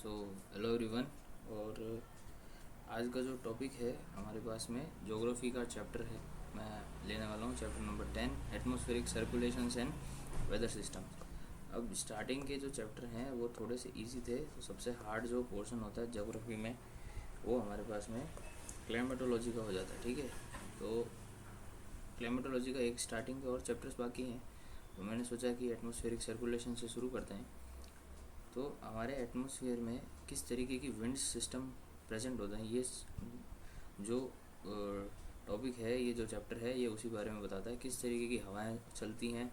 So hello everyone. और आज का जो टॉपिक है हमारे पास में ज्योग्राफी का चैप्टर है। मैं लेने वाला हूँ chapter number 10 atmospheric circulations and weather systems. अब स्टार्टिंग के जो चैप्टर हैं वो थोड़े से इजी थे, तो सबसे हार्ड जो पोर्शन होता है ज्योग्राफी में वो हमारे पास में क्लाइमेटोलॉजी का हो जाता है। ठीक है, तो क्लाइमेटोलॉजी का एक स्टार्टिंग के और चैप्टर्स बाकी हैं, तो मैंने सोचा कि एटमॉस्फेरिक सर्कुलेशन से शुरू करते हैं। तो हमारे एटमॉस्फेयर में किस तरीके की विंड सिस्टम प्रेजेंट होता है, ये जो टॉपिक है, ये जो चैप्टर है ये उसी बारे में बताता है। किस तरीके की हवाएं चलती हैं,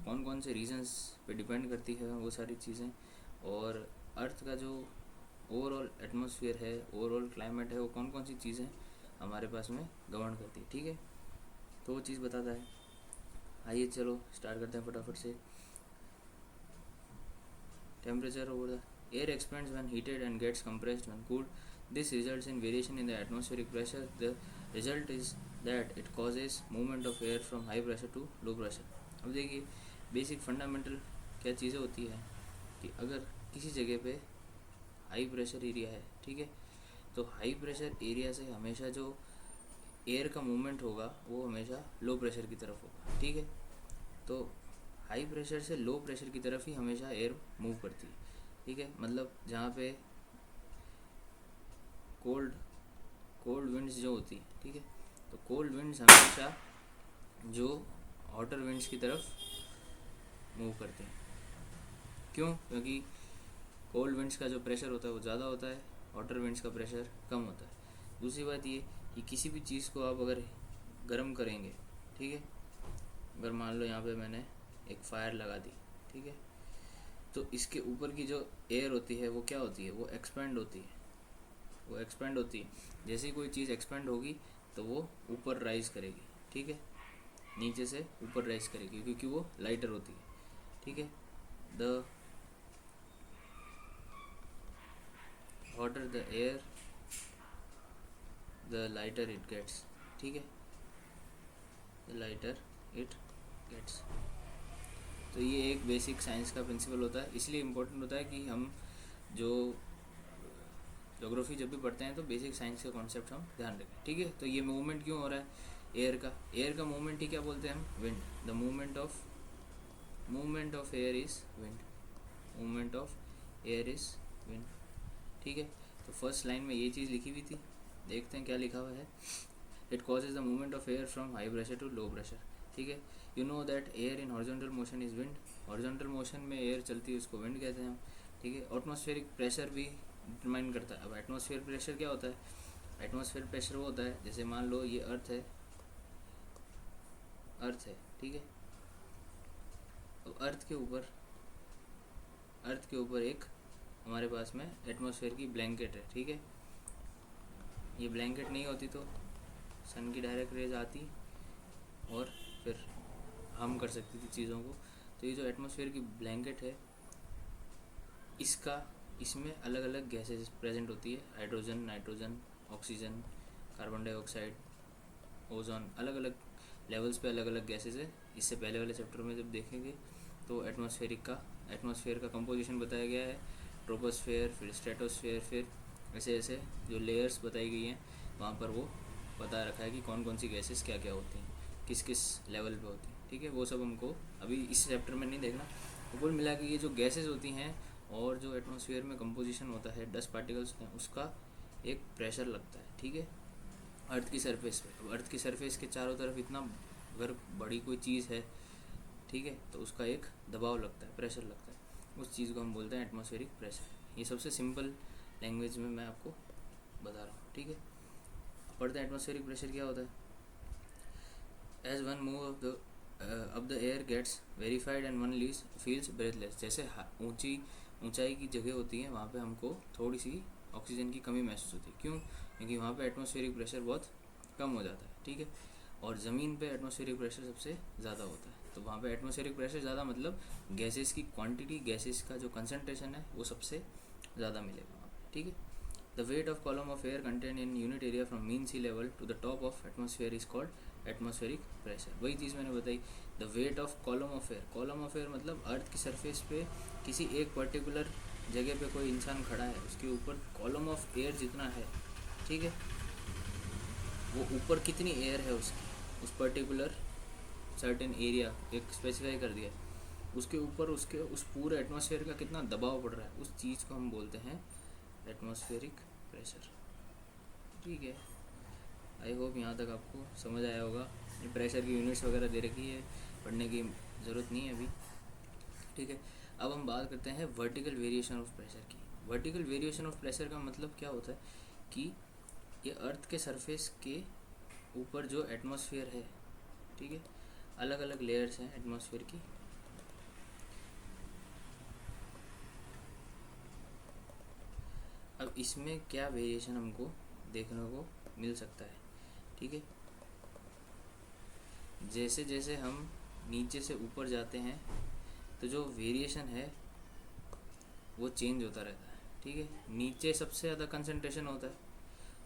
कौन कौन से रीजंस पे डिपेंड करती है वो सारी चीज़ें, और अर्थ का जो ओवरऑल एटमॉस्फेयर है, ओवरऑल क्लाइमेट है, वो कौन कौन सी चीज़ें हमारे पास में गवर्न करती है। ठीक है, तो वो चीज़ बताता है। आइए चलो स्टार्ट करते हैं फटाफट से। Temperature over the air expands when heated and gets compressed when cooled. This results in variation in the atmospheric pressure. The result is that it causes movement of air from high pressure to low pressure. अब देखिए basic fundamental क्या चीज़ें होती है कि अगर किसी जगह पे हाई प्रेशर एरिया है, ठीक है, तो हाई प्रेशर एरिया से हमेशा जो एयर का मूवमेंट होगा वो हमेशा लो प्रेशर की तरफ होगा। ठीक है, तो हाई प्रेशर से लो प्रेशर की तरफ ही हमेशा एयर मूव करती है। ठीक है, मतलब जहाँ पे कोल्ड कोल्ड विंड्स जो होती है, ठीक है, तो कोल्ड विंड्स हमेशा जो हॉटर विंड्स की तरफ मूव करते हैं। क्यों? क्योंकि कोल्ड विंड्स का जो प्रेशर होता है वो ज़्यादा होता है, हॉटर विंड्स का प्रेशर कम होता है। दूसरी बात ये कि किसी भी चीज़ को आप अगर गर्म करेंगे, ठीक है, अगर मान लो यहाँ पे मैंने एक फायर लगा दी, ठीक है, तो इसके ऊपर की जो एयर होती है वो क्या होती है, वो एक्सपेंड होती है। वो एक्सपेंड होती है, जैसे ही कोई चीज़ एक्सपेंड होगी तो वो ऊपर राइज करेगी। ठीक है, नीचे से ऊपर राइज करेगी क्योंकि वो लाइटर होती है। ठीक है, the hotter the air the lighter it gets. ठीक है, द लाइटर इट गेट्स। तो ये एक बेसिक साइंस का प्रिंसिपल होता है, इसलिए इम्पोर्टेंट होता है कि हम जो ज्योग्राफी जब भी पढ़ते हैं तो बेसिक साइंस के कॉन्सेप्ट हम ध्यान रखें। ठीक है, तो ये मूवमेंट क्यों हो रहा है एयर का मूवमेंट ही क्या बोलते हैं हम, wind. The movement of air is wind. Movement of air is wind. ठीक है, तो फर्स्ट लाइन में ये चीज़ लिखी हुई थी, देखते हैं क्या लिखा हुआ है। It causes the movement of air from high pressure to low pressure. ठीक है, you know that air in horizontal motion is wind. Horizontal motion में एयर चलती है उसको विंड कहते हैं हम। ठीक है, एटमॉस्फेरिक प्रेशर भी डिटरमाइन करता है। अब एटमॉस्फेयर प्रेशर क्या होता है, एटमॉस्फेयर प्रेशर वो होता है, जैसे मान लो ये अर्थ है, ठीक है, तो अर्थ के ऊपर एक हमारे पास में एटमॉस्फेयर की ब्लैंकेट है। ठीक है, ये ब्लैंकेट नहीं होती तो सन की डायरेक्ट रेज आती और फिर हार्म कर सकती थी चीज़ों को। तो ये जो एटमॉस्फेयर की ब्लैंकेट है, इसमें अलग अलग गैसेस प्रेजेंट होती है, hydrogen, nitrogen, oxygen, carbon dioxide, ozone, अलग अलग लेवल्स पे अलग अलग गैसेस है। इससे पहले वाले चैप्टर में जब देखेंगे तो एटमॉस्फेयर का कंपोजिशन बताया गया है, ट्रोपोस्फेयर, फिर स्ट्रेटोस्फेयर, फिर ऐसे ऐसे जो लेयर्स बताई गई हैं वहाँ पर वो बता रखा है कि कौन कौन सी गैसेस क्या क्या होती हैं, किस किस लेवल पे होती हैं। ठीक है, वो सब हमको अभी इस चैप्टर में नहीं देखना। तो कुल मिला के ये जो गैसेस होती हैं और जो एटमॉस्फेयर में कंपोजिशन होता है, डस्ट पार्टिकल्स हैं, उसका एक प्रेशर लगता है। ठीक है, अर्थ की सरफेस पे। अब अर्थ की सरफेस के चारों तरफ इतना अगर बड़ी कोई चीज़ है, ठीक है, तो उसका एक दबाव लगता है, प्रेशर लगता है, उस चीज़ को हम बोलते हैं एटमॉस्फेरिक प्रेशर। ये सबसे सिंपल लैंग्वेज में मैं आपको बता रहा हूँ। ठीक है, पढ़ते हैं एटमॉस्फेरिक प्रेशर क्या होता है। As one move up the air gets verified and one feels breathless. जैसे ऊंचाई की जगह होती है वहाँ पे हमको थोड़ी सी ऑक्सीजन की कमी महसूस होती है। क्यों? क्योंकि वहाँ पे एटमॉस्फेरिक प्रेशर बहुत कम हो जाता है। ठीक है, और ज़मीन पे एटमॉस्फेरिक प्रेशर सबसे ज़्यादा होता है। तो वहाँ पे एटमॉस्फेरिक प्रेशर ज़्यादा मतलब गैसेस की क्वांटिटी, गैसेस का जो कंसनट्रेशन है वो सबसे ज़्यादा मिलेगा वहाँ पे। ठीक है, the weight of column of air contain in unit area from mean sea level to the top of atmosphere is called atmospheric pressure. वही चीज़ मैंने बताई, the weight of column of air. Column of air मतलब earth की surface पे किसी एक particular जगह पे कोई इंसान खड़ा है, उसके ऊपर कॉलम ऑफ एयर जितना है, ठीक है, वो ऊपर कितनी एयर है उसकी, उस पर्टिकुलर सर्टेन एरिया एक स्पेसिफाई कर दिया है, उसके ऊपर उसके उस पूरे एटमॉस्फेयर का कितना दबाव पड़ रहा है, उस चीज़ को हम बोलते हैं एटमॉस्फेरिक प्रेशर। ठीक है, आई होप यहाँ तक आपको समझ आया होगा। ये प्रेशर की यूनिट्स वगैरह दे रखी है, पढ़ने की ज़रूरत नहीं है अभी। ठीक है, अब हम बात करते हैं वर्टिकल वेरिएशन ऑफ प्रेशर की। वर्टिकल वेरिएशन ऑफ प्रेशर का मतलब क्या होता है कि ये अर्थ के सरफेस के ऊपर जो एटमॉस्फेयर है, ठीक है, अलग अलग लेयर्स हैं एटमॉस्फेयर की, अब इसमें क्या वेरिएशन हमको देखने को मिल सकता है। ठीक है, जैसे जैसे हम नीचे से ऊपर जाते हैं तो जो वेरिएशन है वो चेंज होता रहता है। ठीक है, नीचे सबसे ज़्यादा कंसंट्रेशन होता है,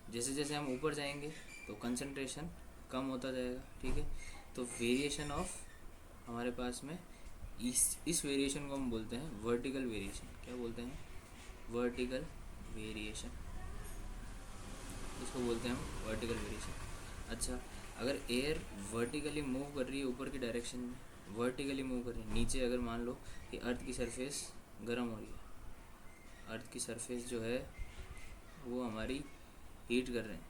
जैसे जैसे हम ऊपर जाएंगे तो कंसंट्रेशन कम होता जाएगा। ठीक है, तो वेरिएशन ऑफ हमारे पास में इस वेरिएशन को हम बोलते हैं वर्टिकल वेरिएशन। क्या बोलते हैं? वर्टिकल वेरिएशन, इसको बोलते हैं हम वर्टिकल वेरिएशन। अच्छा, अगर एयर वर्टिकली मूव कर रही है ऊपर की डायरेक्शन में, वर्टिकली मूव कर रही है, नीचे अगर मान लो कि अर्थ की सरफेस गर्म हो रही है, अर्थ की सरफेस जो है वो हमारी हीट कर रहे हैं,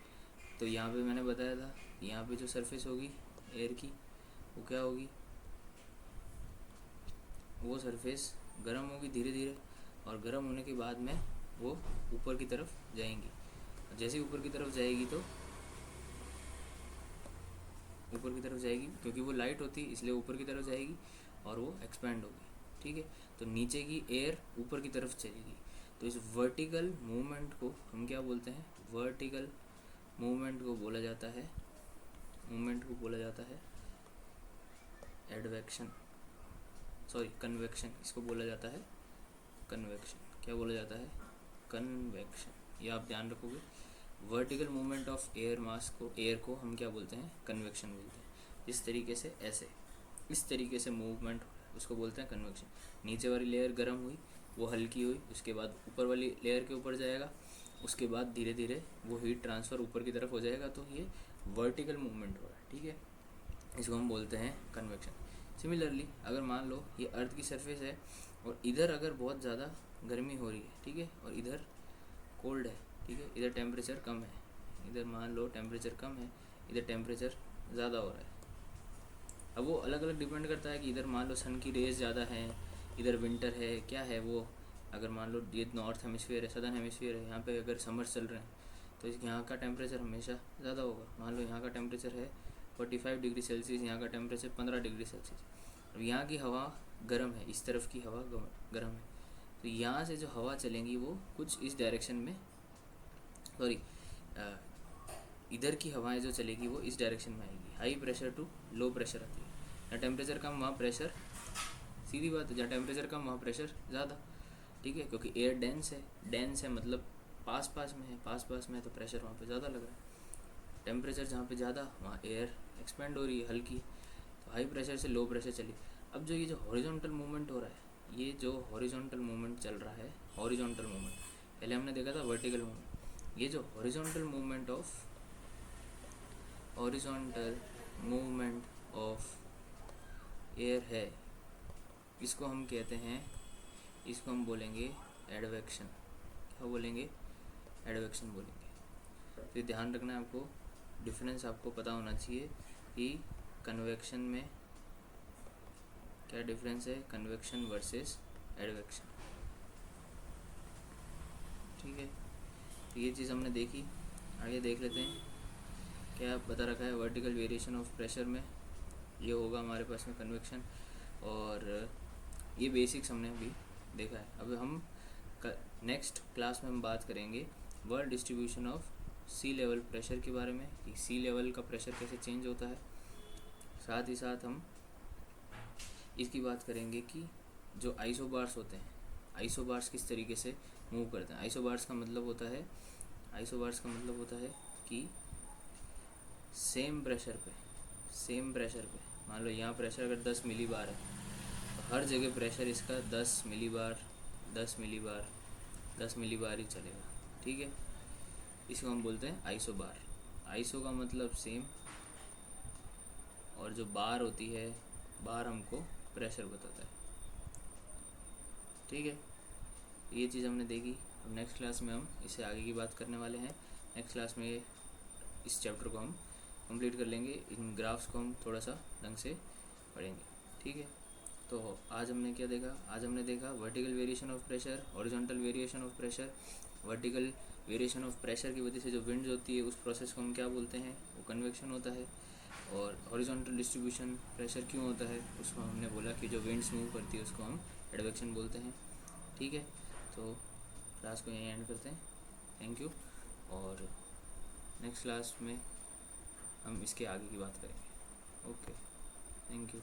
तो यहाँ पे मैंने बताया था यहाँ पे जो सरफेस होगी एयर की वो क्या होगी, वो सरफेस गर्म होगी धीरे धीरे, और गर्म होने के बाद में वो ऊपर की तरफ जाएंगी। जैसे ऊपर की तरफ जाएगी तो ऊपर की तरफ जाएगी, क्योंकि वो लाइट होती है इसलिए ऊपर की तरफ जाएगी और वो एक्सपैंड होगी। ठीक है, तो नीचे की एयर ऊपर की तरफ चलेगी। तो इस वर्टिकल मूवमेंट को हम क्या बोलते हैं? वर्टिकल मूवमेंट को बोला जाता है, मूवमेंट को बोला जाता है एडवेक्शन, सॉरी कन्वेक्शन, इसको बोला जाता है कन्वेक्शन। क्या बोला जाता है? कन्वेक्शन। ये आप ध्यान रखोगे, vertical movement of air mass को, एयर को हम क्या बोलते हैं? कन्वेक्शन बोलते हैं। इस तरीके से, ऐसे इस तरीके से मूवमेंट उसको बोलते हैं कन्वेक्शन। नीचे वाली लेयर गर्म हुई, वो हल्की हुई, उसके बाद ऊपर वाली लेयर के ऊपर जाएगा, उसके बाद धीरे धीरे वो हीट ट्रांसफ़र ऊपर की तरफ हो जाएगा, तो ये वर्टिकल मूवमेंट हो रहा है। ठीक है, इसको हम बोलते हैं कन्वेक्शन। सिमिलरली अगर मान लो ये अर्थ की सरफेस है और इधर अगर बहुत ज़्यादा गर्मी हो रही है, ठीक है, और इधर कोल्ड है, ठीक है, इधर टेम्परेचर कम है, इधर मान लो टेम्परेचर कम है, इधर टेम्परेचर ज़्यादा हो रहा है। अब वो अलग अलग डिपेंड करता है कि इधर मान लो सन की रेज ज़्यादा है, इधर विंटर है, क्या है वो, अगर मान लो ये नॉर्थ हेमिसफीयर है, सदर्न हेमिसफीयर है, यहाँ पे अगर समर्स चल रहे हैं तो यहाँ का टेम्परेचर हमेशा ज़्यादा होगा। मान लो यहाँ का टेम्परेचर है 45 डिग्री सेल्सियस, यहाँ का टेम्परेचर 15 डिग्री सेल्सियस। अब यहाँ की हवा गर्म है, इस तरफ की हवा गर्म है, तो यहाँ से जो हवा चलेंगी वो कुछ इस डायरेक्शन में, सॉरी इधर की हवाएं जो चलेगी वो इस डायरेक्शन में आएगी। High pressure to low pressure आती है, जहाँ टेम्परेचर कम वहाँ प्रेशर, सीधी बात है, जहाँ टेम्परेचर कम वहाँ प्रेशर ज़्यादा। ठीक है, क्योंकि एयर डेंस है मतलब पास पास में है, पास पास में है तो प्रेशर वहाँ पे ज़्यादा लग रहा है। टेम्परेचर जहाँ पे ज़्यादा वहाँ एयर एक्सपेंड हो रही है हल्की, तो हाई प्रेशर से लो प्रेशर चली। अब जो ये जो हॉरिजॉन्टल मूवमेंट हो रहा है, ये जो हॉरिजॉन्टल मूवमेंट चल रहा है, हॉरिजॉन्टल मूवमेंट पहले हमने देखा था वर्टिकल मूवमेंट, ये जो हॉरिजॉन्टल मूवमेंट ऑफ एयर है, इसको हम कहते हैं, इसको हम बोलेंगे एडवेक्शन। क्या बोलेंगे? एडवेक्शन बोलेंगे। तो ध्यान रखना है आपको, डिफरेंस आपको पता होना चाहिए कि कन्वेक्शन में क्या डिफरेंस है, कन्वेक्शन वर्सेस एडवेक्शन। ठीक है, तो ये चीज़ हमने देखी, आगे देख लेते हैं क्या बता रखा है वर्टिकल वेरिएशन ऑफ प्रेशर में। ये होगा हमारे पास में कन्वेक्शन, और ये बेसिक्स हमने अभी देखा है। अब हम नेक्स्ट क्लास में हम बात करेंगे world distribution of sea level pressure के बारे में, कि सी लेवल का प्रेशर कैसे चेंज होता है। साथ ही साथ हम इसकी बात करेंगे कि जो आइसोबार्स होते हैं, आइसोबार्स किस तरीके से मूव करते हैं। आइसोबार्स का मतलब होता है कि सेम प्रेशर पे मान लो यहाँ प्रेशर अगर 10 मिली बार है, तो हर जगह प्रेशर इसका 10 मिली बार 10 मिली बार ही चलेगा, ठीक है। इसको हम बोलते हैं आइसो बार। आइसो का मतलब सेम, और जो बार होती है, बार हमको प्रेशर बताता है, ठीक है। ये चीज़ हमने देखी। अब नेक्स्ट क्लास में हम इससे आगे की बात करने वाले हैं। नेक्स्ट क्लास में इस चैप्टर को हम कंप्लीट कर लेंगे, इन ग्राफ्स को हम थोड़ा सा ढंग से पढ़ेंगे, ठीक है। तो आज हमने क्या देखा? आज हमने देखा vertical variation of pressure, horizontal variation of pressure. Vertical variation of pressure की वजह से जो विंड्स होती है उस प्रोसेस को हम क्या बोलते हैं? वो कन्वेक्शन होता है। और हॉरिजॉन्टल डिस्ट्रीब्यूशन प्रेशर क्यों होता है उसको हमने बोला कि जो विंड्स मूव करती है उसको हम एडवेक्शन बोलते हैं, ठीक है। तो क्लास को यहीं एंड करते हैं। Thank you. और नेक्स्ट क्लास में हम इसके आगे की बात करेंगे। Okay, thank you.